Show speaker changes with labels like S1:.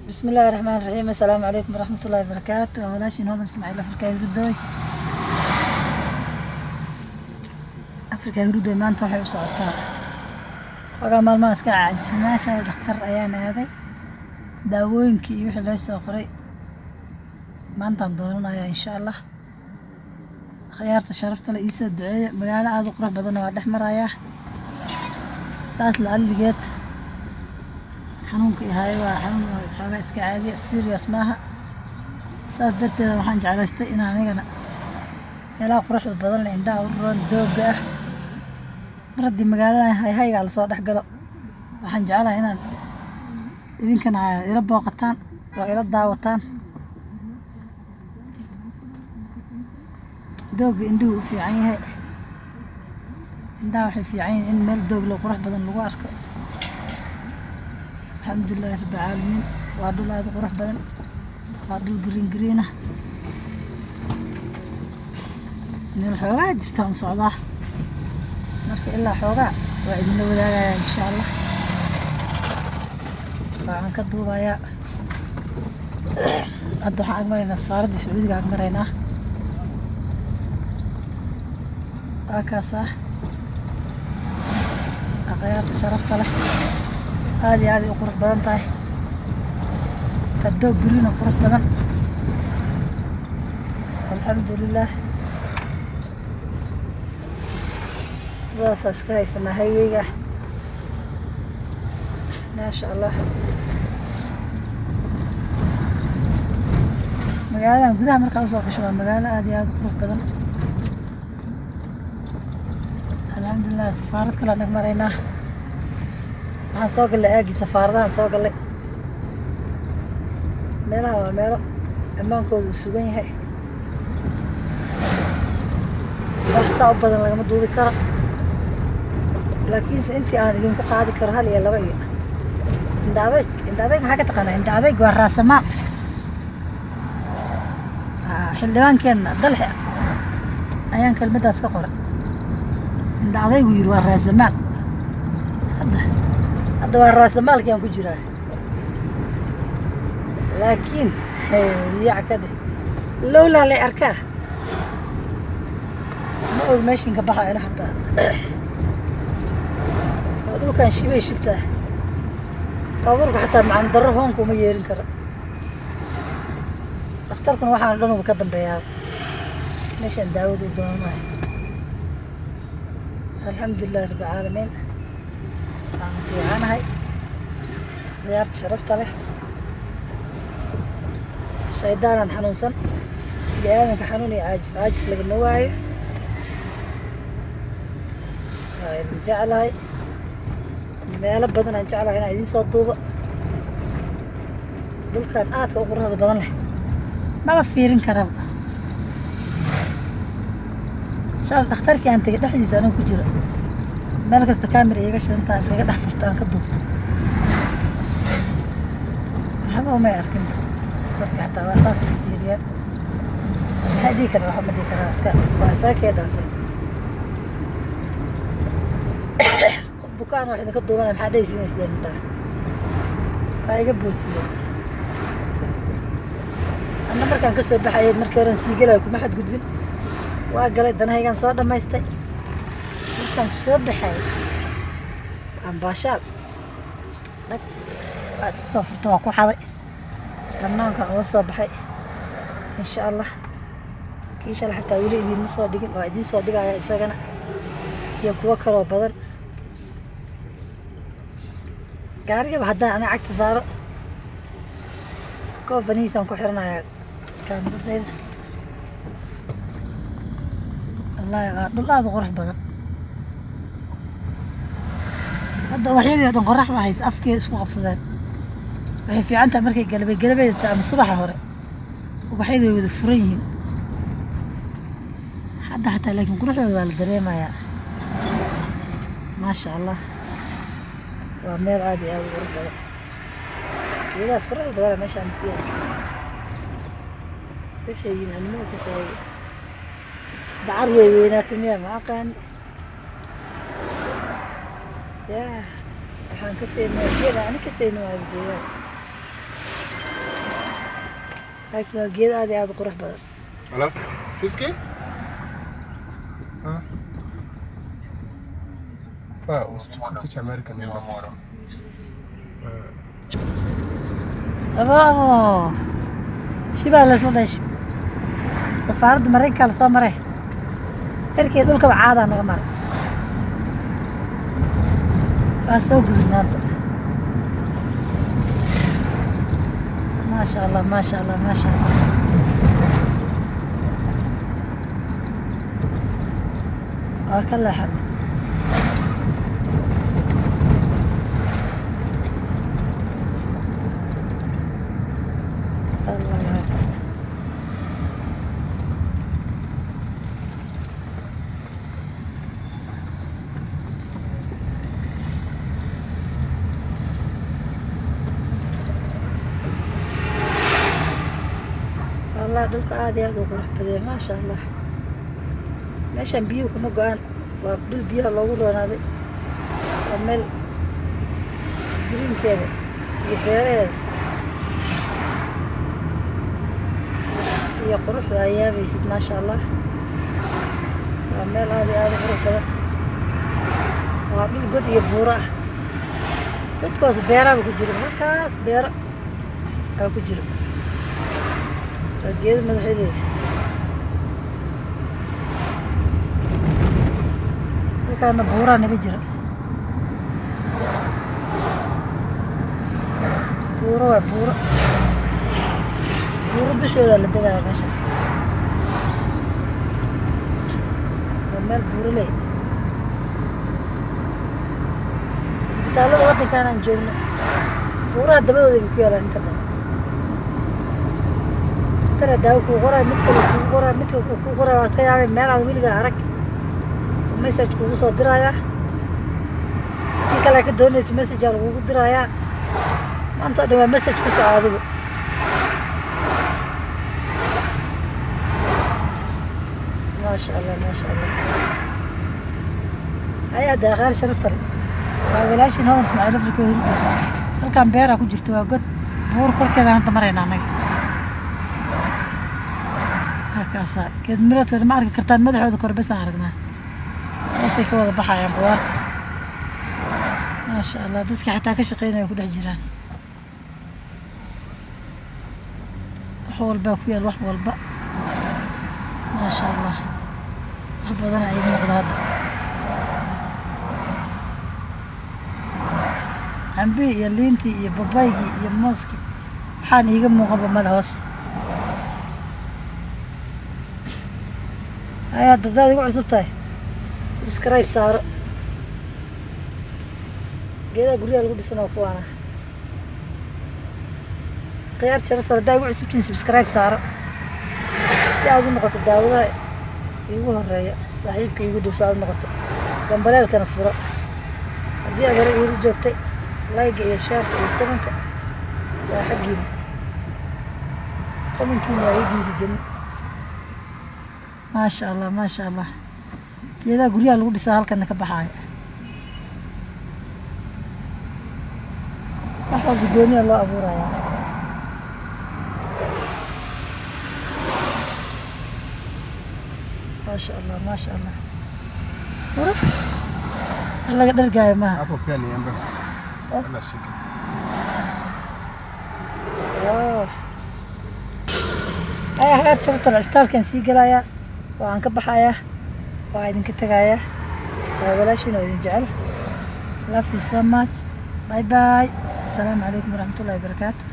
S1: بسم الله الرحمن الرحيم. السلام عليكم ورحمة الله وبركاته. walaashiin hodan Ismaaciil Afrika Hurudooy maanta waxay u socotaa xogaa maalmaha iska caajisnaasha dhakhtar ayaan aaday daawooyinkii iyo wixii la soo qoray maantaan doonanayaa insha Allah. khiyaarta sharafta la iisoo duceeyo magaalo aad u qurux badan waa dhex marayaa saas la aligeed xanuunka yahay waa xanuun xogaa iska caadi serious maaha saas darteed waxaan jeclaystay in anigana meelaha quruxda badan leh indhaha u roon dooga ah maradii magaalada hayga la soo dhex galo waxaan jeclahay inaan idinkana ila booqataan oo ila daawataan dooga indhuhu u fiican yahay indhaha waxay fiican yihiin in meel doog leh qurux badan lagu arko. alxamdulillahi rabbil caalamiin waa dhul aad u qurux badan waa dhul green ah meel xoogaa jirta u socdaa marka ilaa xoogaa waa idinla wadaagayaa insha Allah. waxaan ka duubayaa hadda waxaan agmaraynaa safaaradda Sacuudiga agmaraynaa akaasa khiyaarta sharafta leh aad iyo aad u qurux badan tahay doog green oo qurux badan alxamdulillaah. sidaas iska haysanaa hayweyga maasha Allah. magaaladan gudaha markaa usoo gasho waa magaalo aad iyo aad u qurux badan alxamdulillaah. safaarad kale aan maraynaa waxaan soo galay aagii safaaradahan soo galay meelaha waa meelo ammaankooda u sugan yahay wax saa u badan lagama duubi karo laakiinse intii aan idinku qaadi karo hal iyo laba iyo indha adayg maxaa ka taqaanaa indha adayg waa raasamaal xildhibaankeenna dalxi ayaan kelmaddaas ka qoray indha adaygu yiri waa raasamaal hadda waa raasamaalkii aan ku jiraa laakiin yac ka dheh lowlaa lay arkaa ma og meeshin ka baxayna xataa waa dhulkan shibay shibtaa baabuurka xataa macaan darro hoonka uma yeerin karo dhakhtarkuna waxaan dhan uba ka dambeeyaa meeshaan daawadu u doonanayo alxamdulillahi rabbil caalamiin. waxaan fiicanahay khiyaarta sharafta leh shaydaanan xanuunsan bini'aadanka xanuun iyo caajis lagama waayo waa idin jeclahay meelo badan aan jeclahay inaan idiin soo duubo dhulkan aadka u quruxda badan leh maba fiirin karaba shal dhakhtarkii aan tegay dhexdiisa anoo ku jira meel kasta kaamira iiga shidantaa iskaga dhex furto aan ka duubto waxba umay arkin dadka xataa waa saas la fiiriyaan maxaa dhihi karaa waxa ma dhihi karaa iska waa isaakee dhaafeen qof bukaan wax idinka duubanaya maxaa dhahaysiin isdeen indhaha waa iga bootiyeen anna markaan ka soo baxayeed markii horen sii gelayo kuma xadgudbin waa galay danahaygaan soo dhammaystay markaan soo baxay ambaashaal dhag waa iska soo furta waa ku xaday banaankaan uga soo baxay insha Allah. kii shalay xataa weli idiinma soo dhigin waa idiin soo dhigaya isagana iyo kuwo kaloo badan gaarigaba haddaan aniga cagta saaro koofanihiisaan ku xiranayaa kaamiradayda wallaahi waa dhul aad u qurux badan hadda waxyadii oo dhan qorraxda haysa afkeeda isku qabsadeen waxay fiican tahay markay galabeeda tahay ama subaxa hore ubaxyadii wada furan yihiin hadda xataa laakiin quruxdooda waa la dareemayaa maasha Allah. waa meel aad iyo aad u qurux badan geedahaas quruxda badan meeshaan ku yaal waxay yihiin animada ka saayay dacar way weynaatay miya ma aqaan yaa waxaan ka seenay geeda ani ka seenay waa geedaha laakiin waa geed aad iyo aad u qurux badan.
S2: Hello? Fiski? Huh? Wow, which American embassy?
S1: Bravo! Shibaa la soo dhashay. Safaaradda Mareykanka la soo maray. Erkay dhulka caada naga maray. Waa soo gudubnaa. Masha Allah, masha Allah, masha Allah. Waa ka leexan. والله dhulka aad iyo aad u qurux badan maasha Allah meeshan biyuhu kuma go'aan waa dhul biyaha loogu roonaaday waa meel greenkeeda iyo beeraheeda iyo quruxda ay yaabaysid maasha Allah waa meel aad iyo aad u qurux badan waa dhul god iyo buuro ah dadkaas beeraha ku jira halkaas beero aa ku jira geed madaxeedeeda halkaana buuraa naga jira buuro waa buuro dushooda la degaya meesha waa meel buuro leh isbitaallada waddankan aan joogno buuraha dabadooda bay ku yaalaan inta badan ترى داو كوغورا متكل كوغورا واتكيا ميل عاد ويلغا arag message kugu soo diraya ki kale ka doonaysa message aan ugu diraya maanta dhawa message ku soo adigu ما شاء الله ما شاء الله هيا دا غير شرفتر ولاش inoo Ismaaciil Afrika hurdo halkan beera ku jirto waa god buur korkeeda aan tamarayna anaga كاسا كيد مرات ما أرجع كرتان مدح وذا كربس أرجعنا بس يكون ضحى يا بوارت ما شاء الله دتك حتى كشقينا يكون حجران وحول باك ويا الوح والباء ما شاء الله أحبذنا عيد نقد هذا عم بي يا لينتي يا بابايجي يا موسكي حان يجمع قبل ما الهوس هيا دادي ugu cusubtahay subscribe saaro geeda guriga lagu dhisano kuwana qiyaar sharaf daaday ugu cusubtiin subscribe saaro si aad u noqoto daawada igu horeeya saaxiibka igu dhow soo noqoto gambaleelkana furo hadii aad hore igu joogtay like iyo share iyo comment waa xaqiin comment-kiina waa igu jin ما شاء الله ما شاء الله كذا قرية لو دي سهل كأنك بحاجة أحفظ الدنيا الله أبو رايا ما شاء الله ما شاء الله ورف الله قدر جاي معها
S2: أبو بياني بس أنا شكل
S1: أي حاجة شرط العستار كان سيجرايا وعن كبحايا وعيدن كتجايا ولا شيء نودين جعل love you so much باي باي السلام عليكم ورحمة الله وبركاته.